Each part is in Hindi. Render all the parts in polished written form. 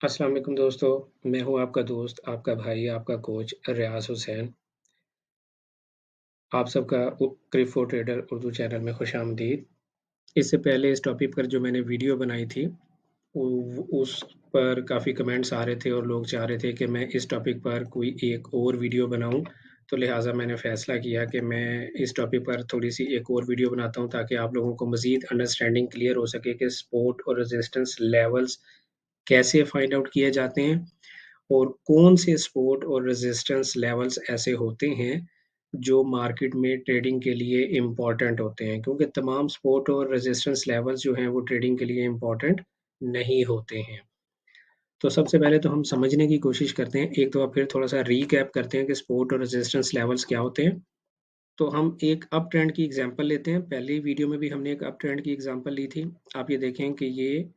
अस्सलाम वालेकुम दोस्तों, मैं हूँ आपका दोस्त, आपका भाई, आपका कोच रियाज़ हुसैन। आप सबका क्रिप्टो ट्रेडर उर्दू चैनल में खुशामदीद। इससे पहले इस टॉपिक पर जो मैंने वीडियो बनाई थी, उस पर काफ़ी कमेंट्स आ रहे थे और लोग चाह रहे थे कि मैं इस टॉपिक पर कोई एक और वीडियो बनाऊँ। तो लिहाज़ा मैंने फ़ैसला किया कि मैं इस टॉपिक पर थोड़ी-सी एक और वीडियो बनाता हूँ ताकि आप लोगों को मज़ीद अंडरस्टैंडिंग क्लियर हो सके कि सपोर्ट और रेजिस्टेंस लेवल्स कैसे फाइंड आउट किए जाते हैं और कौन से सपोर्ट और रेजिस्टेंस लेवल्स ऐसे होते हैं जो मार्केट में ट्रेडिंग के लिए इम्पोर्टेंट होते हैं, क्योंकि तमाम सपोर्ट और रेजिस्टेंस लेवल्स जो हैं वो ट्रेडिंग के लिए इम्पोर्टेंट नहीं होते हैं। तो सबसे पहले तो हम समझने की कोशिश करते हैं, एक दफ़ा फिर थोड़ा-सा रीकैप करते हैं कि सपोर्ट और रेजिस्टेंस लेवल्स क्या होते हैं। तो हम एक अप ट्रेंड की एग्ज़ाम्पल लेते हैं, पहली वीडियो में भी हमने एक अप ट्रेंड की एग्ज़ाम्पल ली थी। आप ये देखें कि ये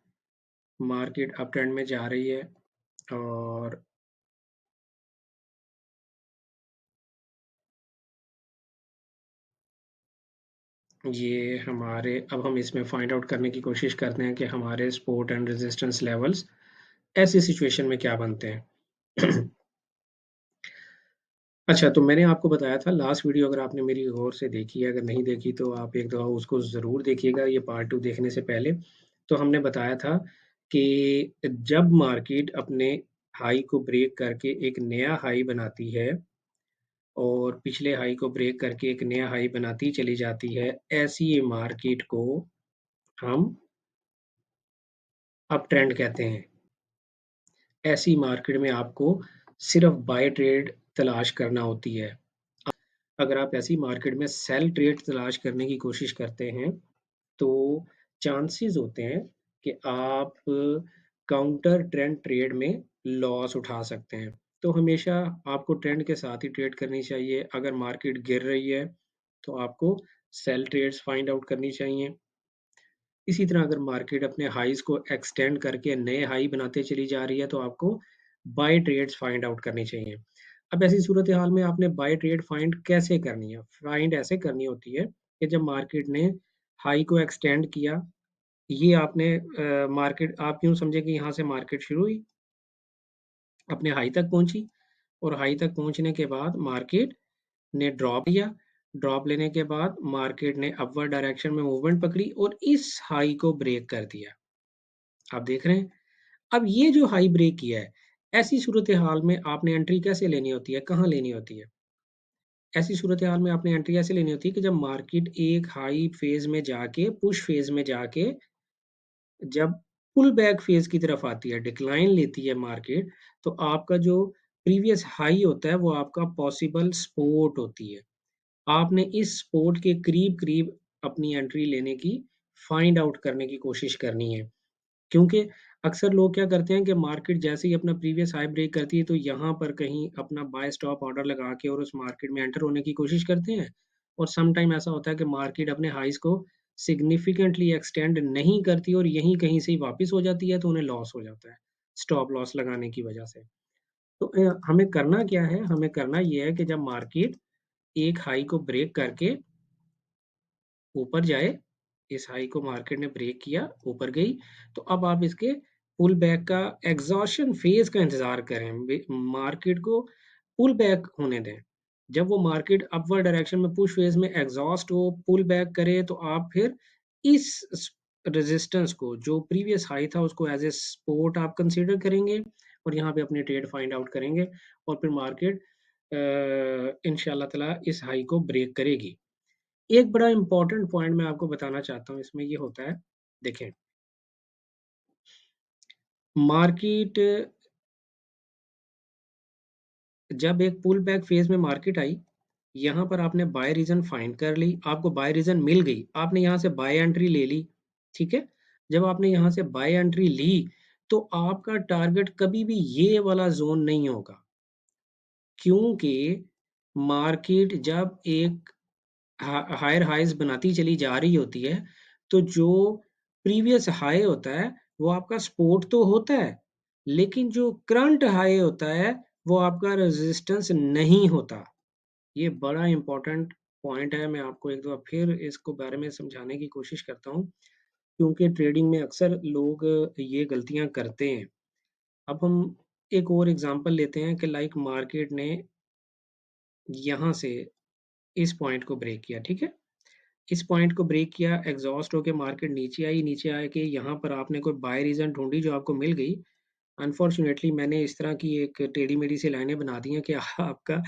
मार्केट अप ट्रेंड में जा रही है और ये हमारे अब हम इसमें फाइंड आउट करने की कोशिश करते हैं कि हमारे सपोर्ट एंड रेजिस्टेंस लेवल्स ऐसी सिचुएशन में क्या बनते हैं। अच्छा, तो मैंने आपको बताया था लास्ट वीडियो, अगर आपने मेरी गौर से देखी है, अगर नहीं देखी तो आप एक दफ़ा उसको ज़रूर देखिएगा, ये पार्ट 2 देखने से पहले। तो हमने बताया था कि जब मार्केट अपने हाई को ब्रेक करके एक नया हाई बनाती है और पिछले हाई को ब्रेक करके एक नया हाई बनाती चली जाती है, ऐसी मार्केट को हम अप ट्रेंड कहते हैं। ऐसी मार्केट में आपको सिर्फ बाय ट्रेड तलाश करना होती है। अगर आप ऐसी मार्केट में सेल ट्रेड तलाश करने की कोशिश करते हैं, तो चांसेस होते हैं कि आप काउंटर ट्रेंड ट्रेड में लॉस उठा सकते हैं। तो हमेशा आपको ट्रेंड के साथ ही ट्रेड करनी चाहिए। अगर मार्केट गिर रही है, तो आपको सेल ट्रेड्स फाइंड आउट करनी चाहिए। इसी तरह अगर मार्केट अपने हाईज़ को एक्सटेंड करके नए हाई बनाते चली जा रही है, तो आपको बाय ट्रेड्स फाइंड आउट करनी चाहिए। अब ऐसी सूरत-ए-हाल में आपने बाय ट्रेड फाइंड कैसे करनी है? फाइंड ऐसे करनी होती है कि जब मार्केट ने हाई को एक्सटेंड किया, ये आपने मार्केट आप यूँ समझिए कि यहाँ से मार्केट शुरू हुई, अपने हाई तक पहुँची और हाई तक पहुँचने के बाद मार्केट ने ड्रॉप लिया। ड्रॉप लेने के बाद मार्केट ने अपवर्ड डायरेक्शन में मूवमेंट पकड़ी और इस हाई को ब्रेक कर दिया। आप देख रहे हैं? अब ये जो हाई ब्रेक किया है, ऐसी सूरत-ए-हाल में आपने एंट्री कैसे लेनी होती है, कहाँ लेनी होती है? ऐसी सूरत-ए-हाल में आपने एंट्री ऐसे लेनी होती है कि जब मार्केट एक हाई फ़ेज़ में जाके, पुश फ़ेज़ में जाके, जब पुल बैक फ़ेज़ की तरफ आती है, डिक्लाइन लेती है मार्केट, तो आपका जो प्रीवियस हाई होता है, वो आपका पॉसिबल सपोर्ट होती है। आपने इस सपोर्ट के करीब-करीब अपनी एंट्री लेने की, फाइंड आउट करने की कोशिश करनी है। क्योंकि अक्सर लोग क्या करते हैं कि मार्केट जैसे ही अपना प्रीवियस हाई ब्रेक करती है, तो यहाँ पर कहीं अपना बाय स्टॉप ऑर्डर लगा के और उस मार्केट में एंटर होने की कोशिश करते हैं। और सम टाइम ऐसा होता है कि मार्केट अपने हाइज़ को सिग्निफिकेंटली एक्सटेंड नहीं करती और यहीं कहीं से ही वापस हो जाती है, तो उन्हें लॉस हो जाता है, स्टॉप लॉस लगाने की वजह से। तो हमें करना क्या है? हमें करना ये है कि जब मार्केट एक हाई को ब्रेक करके ऊपर जाए, इस हाई को मार्केट ने ब्रेक किया, ऊपर गई, तो अब आप इसके पुल बैक का एग्ज़ॉशन फ़ेज़ का इंतज़ार करें। मार्केट को पुल बैक होने दें। जब वो मार्केट अपवर्ड डायरेक्शन में पुश फ़ेज़ में एग्ज़ॉस्ट हो, पुल बैक करे, तो आप फिर इस रेज़िस्टेंस को, जो प्रीवियस हाई था, उसको एज़ ए सपोर्ट आप कंसीडर करेंगे और यहाँ पे अपनी ट्रेड फाइंड आउट करेंगे और फिर मार्केट इंशाअल्लाह ताला इस हाई को ब्रेक करेगी। एक बड़ा इम्पोर्टेंट पॉइंट मैं आपको बताना चाहता हूँ, इसमें ये होता है, देखें, मार्केट जब एक पुल बैक फ़ेज़ में मार्केट आई, यहाँ पर आपने बाय रीज़न फाइंड कर ली, आपको बाय रीज़न मिल गई, आपने यहाँ से बाय एंट्री ले ली, ठीक है? जब आपने यहाँ से बाय एंट्री ली, तो आपका टारगेट कभी भी ये वाला ज़ोन नहीं होगा, क्योंकि मार्केट जब एक हायर हाइज़ बनाती चली जा रही होती है, तो जो प्रीवियस हाई होता है, वो आपका सपोर्ट तो होता है, लेकिन जो करंट हाई होता है, वो आपका रेज़िस्टेंस नहीं होता। ये बड़ा इम्पोर्टेंट पॉइंट है, मैं आपको एक दफ़ा फिर इसको बारे में समझाने की कोशिश करता हूँ, क्योंकि ट्रेडिंग में अक्सर लोग ये गलतियाँ करते हैं। अब हम एक और एग्जांपल लेते हैं कि लाइक मार्केट ने यहाँ से इस पॉइंट को ब्रेक किया, ठीक है? इस पॉइंट को ब्रेक किया, एग्जॉस्ट होके मार्केट नीचे आई, नीचे आके यहाँ पर आपने कोई बाय रीजन ढूंढी जो आपको मिल गई। अनफॉर्चुनेटली मैंने इस तरह की एक टेढ़ी मेढ़ी सी लाइनें बना दी हैं कि आपका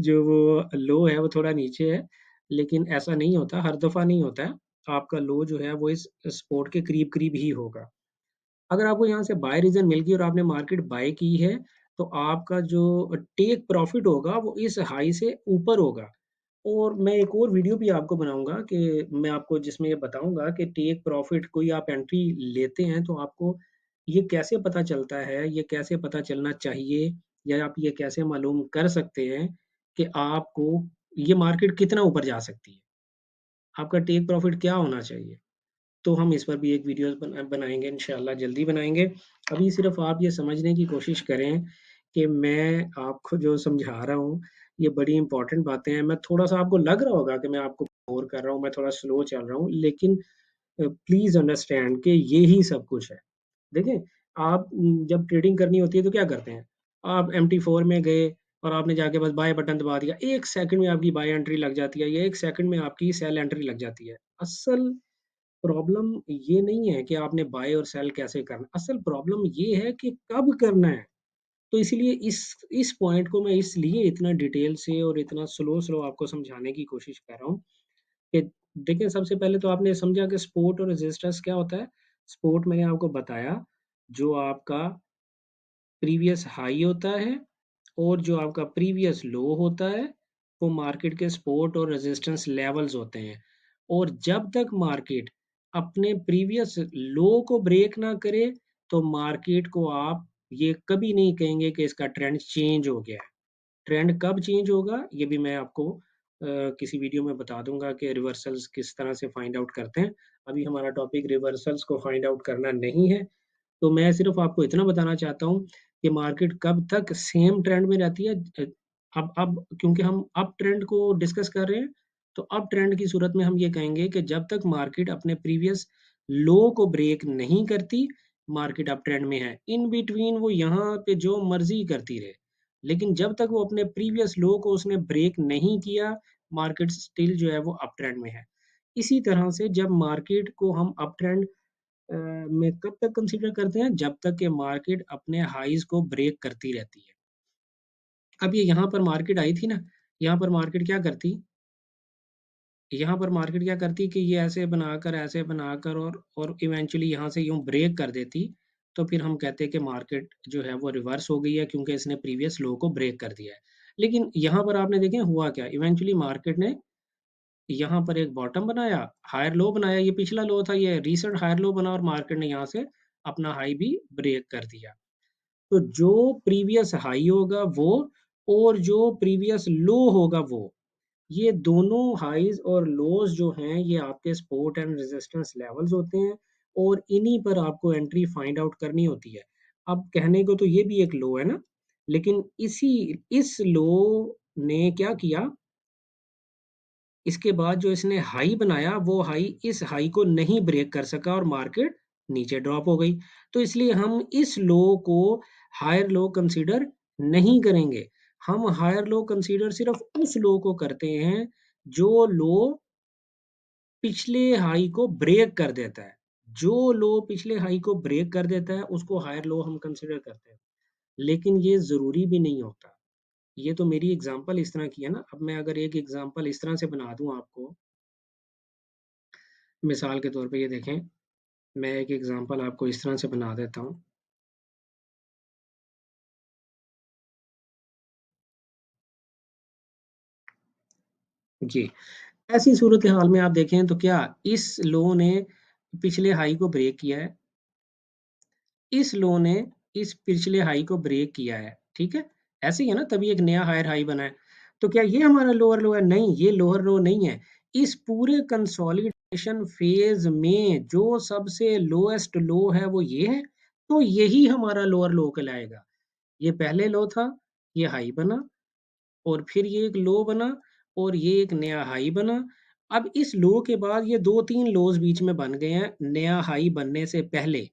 जो वो लो है वो थोड़ा नीचे है, लेकिन ऐसा नहीं होता, हर दफा नहीं होता है। आपका लो जो है वो इस सपोर्ट के करीब करीब ही होगा। अगर आपको यहाँ से बाय रीजन मिल गई और आपने मार्केट बाय की है, तो आपका जो टेक प्रॉफिट होगा वो इस हाई से ऊपर होगा। और मैं एक और वीडियो भी आपको बनाऊंगा कि मैं आपको जिसमें ये बताऊंगा कि टेक प्रॉफिट कोई आप एंट्री लेते हैं तो आपको ये कैसे पता चलता है, ये कैसे पता चलना चाहिए, या आप ये कैसे मालूम कर सकते हैं कि आपको ये मार्केट कितना ऊपर जा सकती है, आपका टेक प्रॉफिट क्या होना चाहिए। तो हम इस पर भी एक वीडियो बनाएंगे, इंशाल्लाह जल्दी बनाएंगे। अभी सिर्फ आप ये समझने की कोशिश करें कि मैं आपको जो समझा रहा हूँ ये बड़ी इंपॉर्टेंट बातें हैं। मैं थोड़ा सा आपको लग रहा होगा कि मैं आपको बोर कर रहा हूँ, मैं थोड़ा स्लो चल रहा हूँ, लेकिन प्लीज अंडरस्टैंड कि यही सब कुछ है। देखिए, आप जब ट्रेडिंग करनी होती है तो क्या करते हैं? आप MT4 में गए और आपने जाके बस बाय बटन दबा दिया, 1 सेकंड में आपकी बाय एंट्री लग जाती है या 1 सेकंड में आपकी सेल एंट्री लग जाती है। असल प्रॉब्लम ये नहीं है कि आपने बाय और सेल कैसे करना, असल प्रॉब्लम ये है कि कब करना है। तो इसीलिए इस पॉइंट को मैं इसलिए इतना डिटेल से और इतना स्लो स्लो आपको समझाने की कोशिश कर रहा हूँ कि देखिए, सबसे पहले तो आपने समझा कि सपोर्ट और रेजिस्टेंस क्या होता है। सपोर्ट मैंने आपको बताया, जो आपका प्रीवियस हाई होता है और जो आपका प्रीवियस लो होता है, वो मार्केट के सपोर्ट और रेजिस्टेंस लेवल्स होते हैं। और जब तक मार्केट अपने प्रीवियस लो को ब्रेक ना करे, तो मार्केट को आप ये कभी नहीं कहेंगे कि इसका ट्रेंड चेंज हो गया है। ट्रेंड कब चेंज होगा ये भी मैं आपको किसी वीडियो में बता दूंगा कि रिवर्सल्स किस तरह से फाइंड आउट करते हैं। अभी हमारा टॉपिक रिवर्सल्स को फाइंड आउट करना नहीं है। तो मैं सिर्फ आपको इतना बताना चाहता हूँ कि मार्केट कब तक सेम ट्रेंड में रहती है। अब क्योंकि हम अप ट्रेंड को डिस्कस कर रहे हैं, तो अप ट्रेंड की सूरत में हम ये कहेंगे कि जब तक मार्केट अपने प्रीवियस लो को ब्रेक नहीं करती, मार्केट अप ट्रेंड में है। इन बिटवीन वो यहाँ पे जो मर्जी करती रहे, लेकिन जब तक वो अपने प्रीवियस लो को उसने ब्रेक नहीं किया, मार्केट स्टिल जो है वो अप ट्रेंड में है। इसी तरह से जब मार्केट को हम अप ट्रेंड में कब तक कंसीडर करते हैं, जब तक कि मार्केट अपने हाईज को ब्रेक करती रहती है। अब ये यहाँ पर मार्केट आई थी ना, यहाँ पर मार्केट क्या करती, यहाँ पर मार्केट क्या करती कि ये ऐसे बनाकर और इवेंचुअली यहाँ से यूं ब्रेक कर देती। तो फिर हम कहते हैं कि मार्केट जो है वो रिवर्स हो गई है, क्योंकि इसने प्रीवियस लो को ब्रेक कर दिया है। लेकिन यहाँ पर आपने देखें हुआ क्या, इवेंचुअली मार्केट ने यहाँ पर एक बॉटम बनाया, हायर लो बनाया, ये पिछला लो था, ये रिसेंट हायर लो बना और मार्केट ने यहाँ से अपना हाई भी ब्रेक कर दिया। तो जो प्रीवियस हाई होगा वो, और जो प्रीवियस लो होगा वो, ये दोनों हाईज और लोज जो हैं ये आपके सपोर्ट एंड रेजिस्टेंस लेवल्स होते हैं, और इन्हीं पर आपको एंट्री फाइंड आउट करनी होती है। अब कहने को तो ये भी एक लो है ना, लेकिन इस लो ने क्या किया, इसके बाद जो इसने हाई बनाया वो हाई इस हाई को नहीं ब्रेक कर सका और मार्केट नीचे ड्रॉप हो गई। तो इसलिए हम इस लो को हायर लो कंसीडर नहीं करेंगे। हम हायर लो कंसीडर सिर्फ उस लो को करते हैं जो लो पिछले हाई को ब्रेक कर देता है। जो लो पिछले हाई को ब्रेक कर देता है उसको हायर लो हम कंसीडर करते हैं। लेकिन ये जरूरी भी नहीं होता। ये तो मेरी एग्जांपल इस तरह की है ना। अब मैं अगर एक एग्जांपल इस तरह से बना दूं आपको, मिसाल के तौर पे ये देखें, मैं एक एग्जांपल आपको इस तरह से बना देता हूँ। जी, ऐसी सूरत हाल में आप देखें तो क्या इस लो ने पिछले हाई को ब्रेक किया है, इस लो ने इस पिछले हाई को ब्रेक किया है, ठीक है? ऐसे ही है ना, तभी एक नया हायर हाई बना है। तो क्या ये हमारा लोअर लो है? नहीं, ये लोअर लो नहीं है। इस पूरे कंसोलिडेशन फेज में जो सबसे लोएस्ट लो है वो ये है, तो यही हमारा लोअर लो कहलाएगा। ये पहले लो था, ये हाई बना, और फिर ये एक लो बना, और ये एक नया हाई बना। अब इस लो के बाद ये 2-3 लोज बीच में बन गए हैं नया हाई बनने से पहले।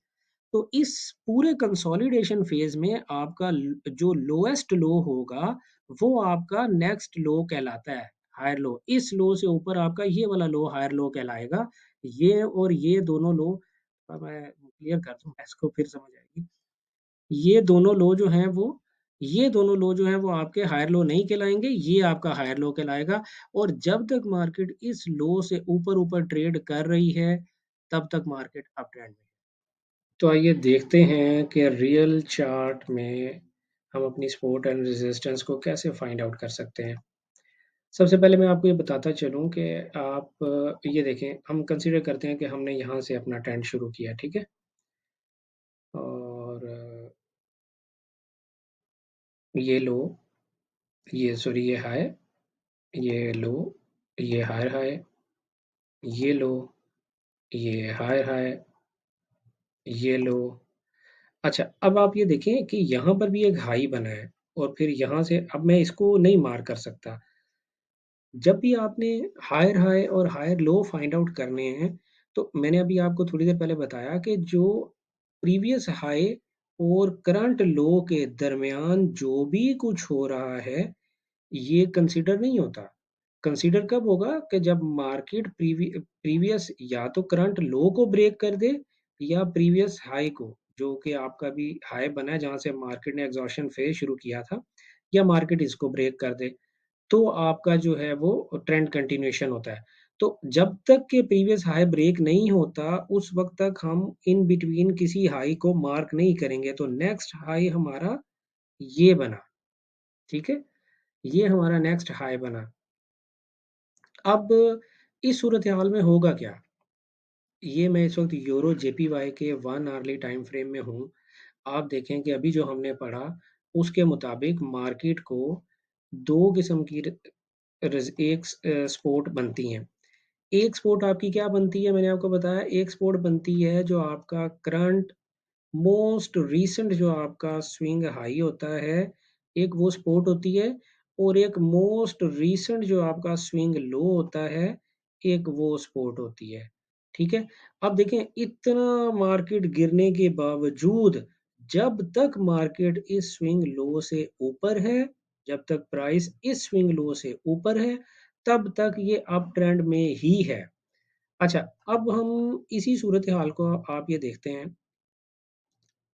तो इस पूरे कंसोलिडेशन फेज़ में आपका जो लोएस्ट लो होगा, वो आपका नेक्स्ट लो कहलाता है, हायर लो। इस लो से ऊपर आपका ये वाला लो हायर लो कहलाएगा। ये और ये दोनों लो मैं क्लियर कर दूँ इसको फिर समझ आएगी। ये दोनों लो जो हैं वो ये दोनों लो जो हैं वो आपके हायर लो नहीं कहलाएँगे, ये आपका हायर लो कहलाएगा और जब तक मार्केट इस लो से ऊपर-ऊपर ट्रेड कर रही है, तब तक मार्केट अप ट्रेंड में है। तो आइए देखते हैं कि रियल चार्ट में हम अपनी सपोर्ट एंड रेजिस्टेंस को कैसे फाइंड आउट कर सकते हैं। सबसे पहले मैं आपको ये बताता चलूँ कि आप ये देखें, हम कंसीडर करते हैं कि हमने यहाँ से अपना ट्रेंड शुरू किया, ठीक है? और ये लो, ये सॉरी ये हाई, ये लो, ये हायर हाई, ये लो, ये हायर हाई, ये लो। अच्छा, अब आप ये देखें कि यहाँ पर भी एक हाई बना है और फिर यहाँ से अब मैं इसको नहीं मार कर सकता। जब भी आपने हायर हाई और हायर लो फाइंड आउट करने हैं, तो मैंने अभी आपको थोड़ी देर पहले बताया कि जो प्रीवियस हाई और करंट लो के दरमियान जो भी कुछ हो रहा है, ये कंसीडर नहीं होता। कंसीडर कब होगा कि जब मार्केट प्रीवियस या तो करंट लो को ब्रेक कर दे या प्रीवियस हाई को, जो कि आपका भी हाई बना है जहाँ से मार्केट ने एग्जॉशन फेज शुरू किया था, या मार्केट इसको ब्रेक कर दे। तो आपका जो है वो ट्रेंड कंटिन्यूएशन होता है। तो जब तक के प्रीवियस हाई ब्रेक नहीं होता, उस वक़्त तक हम इन बिटवीन किसी हाई को मार्क नहीं करेंगे। तो नेक्स्ट हाई हमारा ये बना, ठीक है? ये हमारा नेक्स्ट हाई बना। अब इस सूरत-ए-हाल में होगा क्या? ये मैं इस वक़्त यूरो जेपीवाई के 1 आवरली टाइम फ्रेम में हूँ। आप देखें कि अभी जो हमने पढ़ा, उसके मुताबिक मार्केट को 2 किस्म की सपोर्ट बनती हैं। एक सपोर्ट आपकी क्या बनती है मैंने आपको बताया, एक सपोर्ट बनती है जो आपका करंट मोस्ट रीसेंट जो आपका स्विंग हाई होता है, एक वो सपोर्ट होती है और एक मोस्ट रीसेंट जो आपका स्विंग लो होता है, एक वो सपोर्ट होती है। ठीक है? अब देखें इतना मार्केट गिरने के बावजूद जब तक मार्केट इस स्विंग लो से ऊपर है, जब तक प्राइस इस स्विंग लो से ऊपर है, तब तक ये अप ट्रेंड में ही है। अच्छा, अब हम इसी सूरत-ए-हाल को आप ये देखते हैं,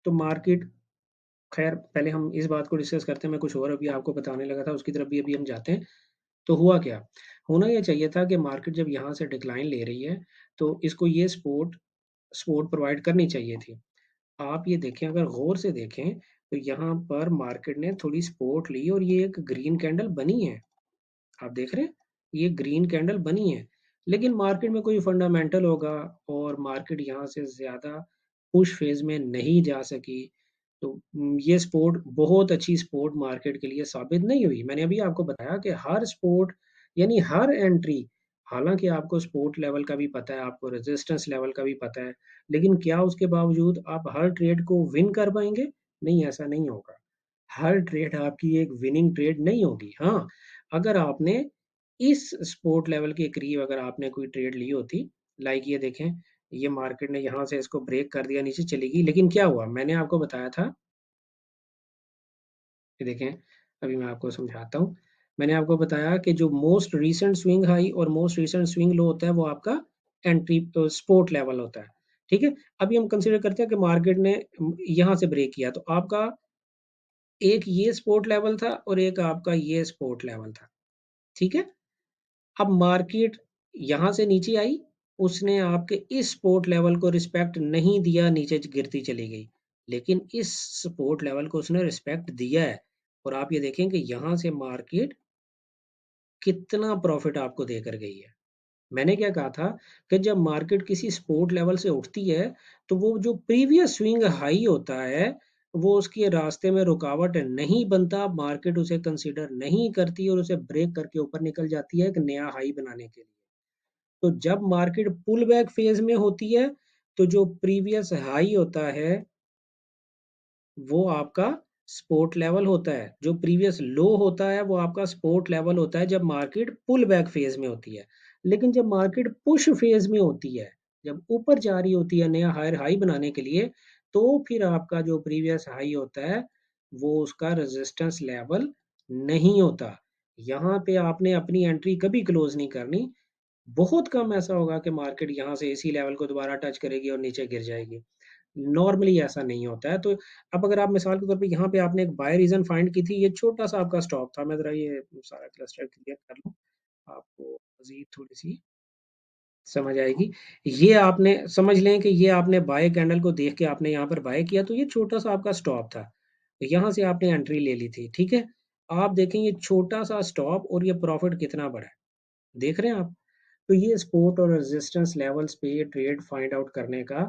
तो मार्केट खैर पहले हम इस बात को डिस्कस करते हैं, मैं कुछ और अभी आपको बताने लगा था, उसकी तरफ भी अभी हम जाते हैं। तो हुआ क्या? होना ये चाहिए था कि मार्केट जब यहाँ से डिक्लाइन ले रही है, तो इसको ये सपोर्ट सपोर्ट प्रोवाइड करनी चाहिए थी। आप ये देखें, अगर गौर से देखें, तो यहाँ पर मार्केट ने थोड़ी सपोर्ट ली और ये एक ग्रीन कैंडल बनी है। आप देख रहे हैं? ये ग्रीन कैंडल बनी है, लेकिन मार्केट में कोई फंडामेंटल होगा और मार्केट यहाँ से ज़्यादा पुश फेज़ में नहीं जा सकी, तो ये सपोर्ट बहुत अच्छी सपोर्ट मार्केट के लिए साबित नहीं हुई। मैंने अभी आपको बताया कि हर सपोर्ट यानी हर एंट्री, हालाँकि आपको सपोर्ट लेवल का भी पता है, आपको रेजिस्टेंस लेवल का भी पता है, लेकिन क्या उसके बावजूद आप हर ट्रेड को विन कर पाएँगे? नहीं, ऐसा नहीं होगा। हर ट्रेड आपकी एक विनिंग ट्रेड नहीं होगी। हाँ, अगर आपने इस सपोर्ट लेवल के करीब अगर आपने कोई ट्रेड ली होती, लाइक ये देखें, ये मार्केट ने यहाँ से इसको ब्रेक कर दिया, नीचे चली गई, लेकिन क्या हुआ? मैंने आपको बताया था, ये देखें, अभी मैं आपको समझाता हूँ। मैंने आपको बताया कि जो मोस्ट रीसेंट स्विंग हाई और मोस्ट रीसेंट स्विंग लो होता है, वो आपका एंट्री सपोर्ट लेवल होता है। ठीक है? अभी हम कंसीडर करते हैं कि मार्केट ने यहाँ से ब्रेक किया, तो आपका एक ये सपोर्ट लेवल था और एक आपका ये सपोर्ट लेवल था। ठीक है? अब मार्केट यहाँ से नीचे आई, उसने आपके इस सपोर्ट लेवल को रिस्पेक्ट नहीं दिया, नीचे गिरती चली गई। लेकिन इस सपोर्ट लेवल को उसने रिस्पेक्ट दिया है और आप ये देखें कि यहाँ से मार्केट कितना प्रॉफिट आपको देकर गई है। मैंने क्या कहा था कि जब मार्केट किसी सपोर्ट लेवल से उठती है, तो वो जो प्रीवियस स्विंग हाई होता है, वो उसके रास्ते में रुकावट नहीं बनता, मार्केट उसे कंसीडर नहीं करती और उसे ब्रेक करके ऊपर निकल जाती है एक नया हाई बनाने के लिए। तो जब मार्केट पुल बैक फेज़ में होती है, तो जो प्रीवियस हाई होता है, वो आपका सपोर्ट लेवल होता है। जो प्रीवियस लो होता है, वो आपका सपोर्ट लेवल होता है जब मार्केट पुल बैक फेज़ में होती है। लेकिन जब मार्केट पुश फेज़ में होती है, जब ऊपर जा रही होती है नया हायर हाई बनाने के लिए, तो फिर आपका जो प्रीवियस हाई होता है वो उसका रेजिस्टेंस लेवल नहीं होता। यहाँ पे आपने अपनी एंट्री कभी क्लोज नहीं करनी। बहुत कम ऐसा होगा कि मार्केट यहाँ से इसी लेवल को दोबारा टच करेगी और नीचे गिर जाएगी। नॉर्मली ऐसा नहीं होता है। तो अब अगर आप मिसाल के तौर पे यहाँ पे आपने एक बाय रीजन फाइंड की थी, ये छोटा सा आपका स्टॉप था। मैं जरा ये सारा क्लस्टर क्लियर कर लूँ, आपको मजीद थोड़ी सी समझ आएगी। ये आपने समझ लें कि ये आपने बाय कैंडल को देख के आपने यहाँ पर बाय किया, तो ये छोटा सा आपका स्टॉप था। तो यहाँ से आपने एंट्री ले ली थी, ठीक है। आप देखें ये छोटा सा स्टॉप और ये प्रॉफिट कितना बड़ा है, देख रहे हैं आप। तो ये सपोर्ट और रेजिस्टेंस लेवल्स पे ये ट्रेड फाइंड आउट करने का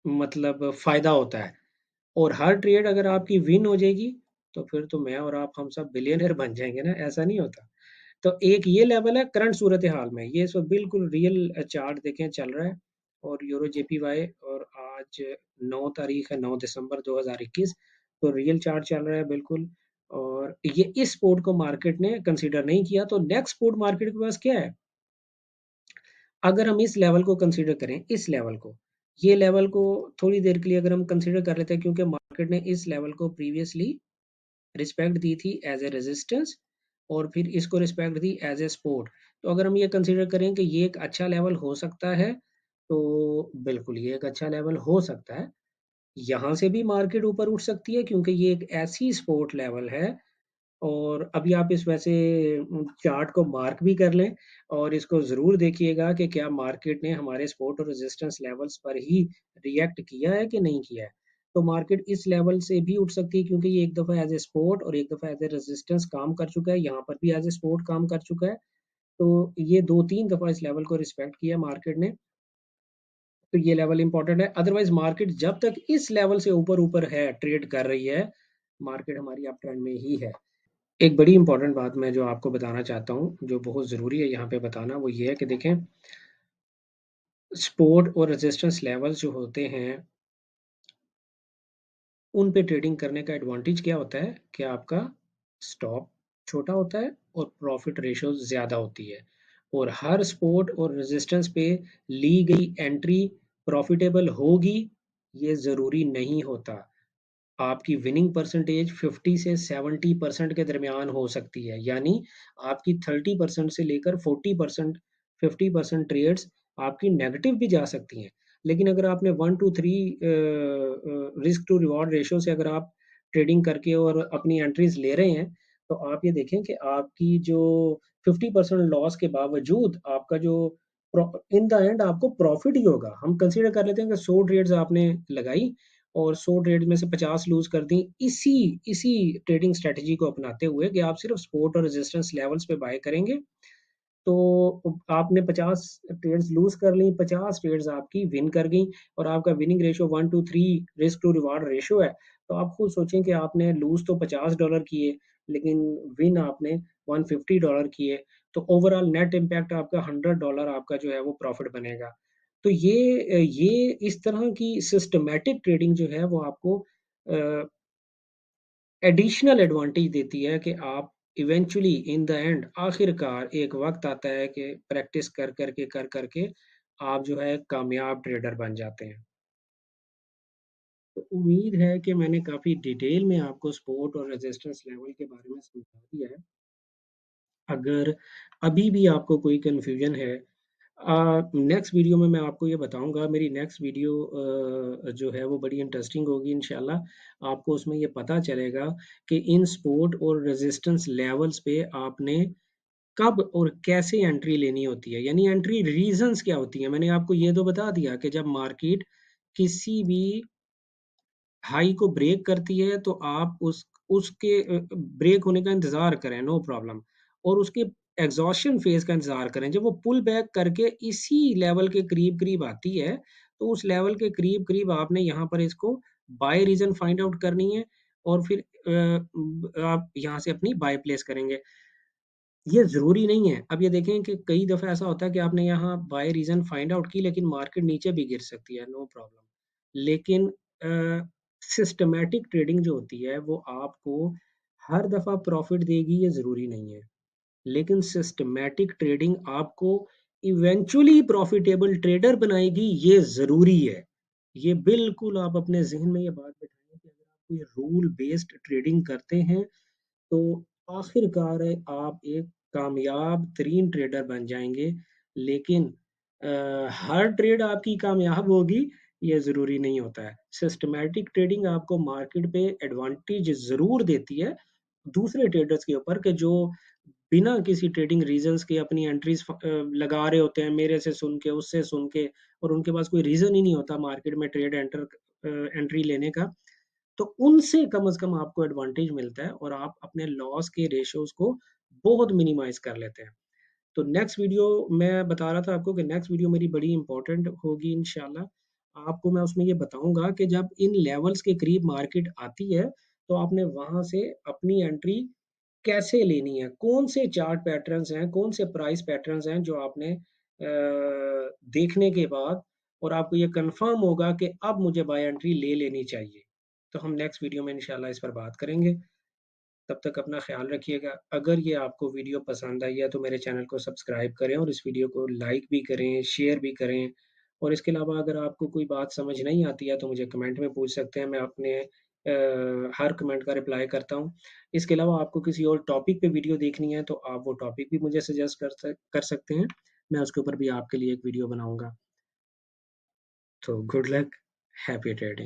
मतलब फायदा होता है। और हर ट्रेड अगर आपकी विन हो जाएगी तो फिर तो मैं और आप हम सब बिलियनर बन जाएंगे ना, ऐसा नहीं होता। तो एक ये लेवल है करंट सूरत हाल में, ये सब बिल्कुल रियल चार्ट देखें चल रहा है। और यूरो जेपीवाई, और आज 9 तारीख है, 9 दिसंबर 2021। तो रियल चार्ट चल रहा है बिल्कुल। और ये इस स्पोर्ट को मार्केट ने कंसीडर नहीं किया, तो नेक्स्ट स्पोर्ट मार्केट के पास क्या है। अगर हम इस लेवल को कंसीडर करें, इस लेवल को, ये लेवल को थोड़ी देर के लिए अगर हम कंसीडर कर लेते हैं, क्योंकि मार्केट ने इस लेवल को प्रीवियसली रिस्पेक्ट दी थी एज ए रेजिस्टेंस, और फिर इसको respect the as a support. तो अगर हम ये कंसीडर करें कि ये एक अच्छा लेवल हो सकता है, तो बिल्कुल ये एक अच्छा लेवल हो सकता है। यहाँ से भी मार्केट ऊपर उठ सकती है, क्योंकि ये एक ऐसी सपोर्ट लेवल है। और अभी आप इस वैसे चार्ट को मार्क भी कर लें, और इसको ज़रूर देखिएगा कि क्या मार्केट ने हमारे सपोर्ट और रेजिस्टेंस लेवल्स पर ही रिएक्ट किया है कि नहीं किया है। तो मार्केट इस लेवल से भी उठ सकती है, क्योंकि ये एक दफ़ा एज ए सपोर्ट और एक दफ़ा एज ए रेजिस्टेंस काम कर चुका है, यहाँ पर भी एज ए सपोर्ट काम कर चुका है। तो ये 2-3 दफ़ा इस लेवल को रिस्पेक्ट किया मार्केट ने। तो ये लेवल इंपॉर्टेंट है। अदरवाइज मार्केट जब तक इस लेवल से ऊपर ऊपर है, ट्रेड कर रही है, मार्केट हमारी अप ट्रेंड में ही है। एक बड़ी इंपॉर्टेंट बात मैं जो आपको बताना चाहता हूँ, जो बहुत ज़रूरी है यहाँ पे बताना, वो ये है कि देखें, सपोर्ट और रेजिस्टेंस लेवल्स जो होते हैं, उन पे ट्रेडिंग करने का एडवांटेज क्या होता है कि आपका स्टॉप छोटा होता है और प्रॉफिट रेशो ज़्यादा होती है। और हर सपोर्ट और रेजिस्टेंस पे ली गई एंट्री प्रॉफिटेबल होगी, ये ज़रूरी नहीं होता। आपकी विनिंग परसेंटेज 50 से 70% के दरमियान हो सकती है, यानी आपकी 30% से लेकर 40%, 50% ट्रेड्स आपकी नेगेटिव भी जा सकती हैं। लेकिन अगर आपने 1 to 3 risk to reward ratio से अगर आप ट्रेडिंग करके और अपनी एंट्रीज ले रहे हैं, तो आप ये देखें कि आपकी जो 50% लॉस के बावजूद आपका जो इन द एंड आपको प्रॉफिट ही होगा। हम कंसीडर कर लेते हैं कि 100 ट्रेड्स आपने लगाई और 100 ट्रेड में से 50 लूज कर दी, इसी इसी ट्रेडिंग स्ट्रेटजी को अपनाते हुए कि आप सिर्फ सपोर्ट और रेजिस्टेंस लेवल्स पे बाय करेंगे। तो आपने 50 ट्रेड्स लूज कर ली, 50 ट्रेड्स आपकी विन कर गई, और आपका winning ratio 1 to 3 risk to reward ratio है। तो आप खुद सोचें कि आपने लूज तो $50 किए, लेकिन विन आपने $150 किए। तो ओवरऑल नेट इम्पैक्ट आपका $100 आपका जो है वो प्रॉफिट बनेगा। तो ये इस तरह की सिस्टमैटिक ट्रेडिंग जो है वो आपको एडिशनल एडवांटेज देती है कि आप इवेंचुअली इन द एंड आखिरकार एक वक्त आता है कि प्रैक्टिस कर करके आप जो है कामयाब ट्रेडर बन जाते हैं। तो उम्मीद है कि मैंने काफ़ी डिटेल में आपको सपोर्ट और रेजिस्टेंस लेवल के बारे में समझा दिया है। अगर अभी भी आपको कोई कन्फ्यूजन है, नेक्स्ट वीडियो में मैं आपको ये बताऊंगा। मेरी नेक्स्ट वीडियो जो है वो बड़ी इंटरेस्टिंग होगी इंशाल्लाह। आपको उसमें ये पता चलेगा कि इन सपोर्ट और रेजिस्टेंस लेवल्स पे आपने कब और कैसे एंट्री लेनी होती है, यानी एंट्री रीजंस क्या होती है। मैंने आपको ये तो बता दिया कि जब मार्केट किसी भी हाई को ब्रेक करती है, तो आप उसके ब्रेक होने का इंतजार करें, नो प्रॉब्लम। और उसके एग्जॉशन फेज का इंतजार करें। जब वो पुल बैक करके इसी लेवल के करीब करीब आती है, तो उस लेवल के करीब करीब आपने यहाँ पर इसको बाय रीजन फाइंड आउट करनी है, और फिर आप यहाँ से अपनी बाय प्लेस करेंगे। ये ज़रूरी नहीं है। अब ये देखें कि कई दफ़ा ऐसा होता है कि आपने यहाँ बाय रीज़न फाइंड आउट की, लेकिन मार्केट नीचे भी गिर सकती है, नो प्रॉब्लम। लेकिन सिस्टमैटिक ट्रेडिंग जो होती है वो आपको हर दफ़ा प्रॉफिट देगी, ये ज़रूरी नहीं है। लेकिन सिस्टमैटिक ट्रेडिंग आपको इवेंचुअली प्रॉफिटेबल ट्रेडर बनाएगी, ये ज़रूरी है। ये बिल्कुल आप अपने ज़हन में ये बात बिठाएँ कि अगर आप कोई रूल बेस्ड ट्रेडिंग करते हैं, तो आखिरकार आप एक कामयाब तरीन ट्रेडर बन जाएँगे। लेकिन हर ट्रेड आपकी कामयाब होगी, ये ज़रूरी नहीं होता है। सिस्टमैटिक ट्रेडिंग आपको मार्केट पे एडवांटेज ज़रूर देती है, दूसरे ट्रेडर्स के ऊपर कि जो बिना किसी ट्रेडिंग रीज़न्स के अपनी एंट्रीज़ लगा रहे होते हैं, मेरे से सुन के, उससे सुन के, और उनके पास कोई रीज़न ही नहीं होता मार्केट में एंट्री लेने का। तो उनसे कम से कम आपको एडवांटेज मिलता है और आप अपने लॉस के रेशियोज़ को बहुत मिनिमाइज़ कर लेते हैं। तो नेक्स्ट वीडियो मैं बता रहा था आपको कि नेक्स्ट वीडियो मेरी बड़ी इंपॉर्टेंट होगी इंशाल्लाह। आपको मैं उसमें ये बताऊँगा कि जब इन लेवल्स के करीब मार्केट आती है, तो आपने वहाँ से अपनी एंट्री कैसे लेनी है? कौन से चार्ट पैटर्न्स हैं, कौन से प्राइस पैटर्न्स हैं जो आपने देखने के बाद और आपको ये कन्फर्म होगा कि अब मुझे बाय एंट्री ले लेनी चाहिए। तो हम नेक्स्ट वीडियो में इंशाल्लाह इस पर बात करेंगे। तब तक अपना ख़्याल रखिएगा। अगर ये आपको वीडियो पसंद आई है तो मेरे चैनल को सब्सक्राइब करें और इस वीडियो को लाइक भी करें, शेयर भी करें। और इसके अलावा अगर आपको कोई बात समझ नहीं आती है तो मुझे कमेंट में पूछ सकते हैं, मैं अपने हर कमेंट का रिप्लाई करता हूँ। इसके अलावा आपको किसी और टॉपिक पे वीडियो देखनी है तो आप वो टॉपिक भी मुझे सजेस्ट कर सकते हैं। मैं उसके ऊपर भी आपके लिए एक वीडियो बनाऊँगा। तो गुड लक, हैप्पी ट्रेडिंग।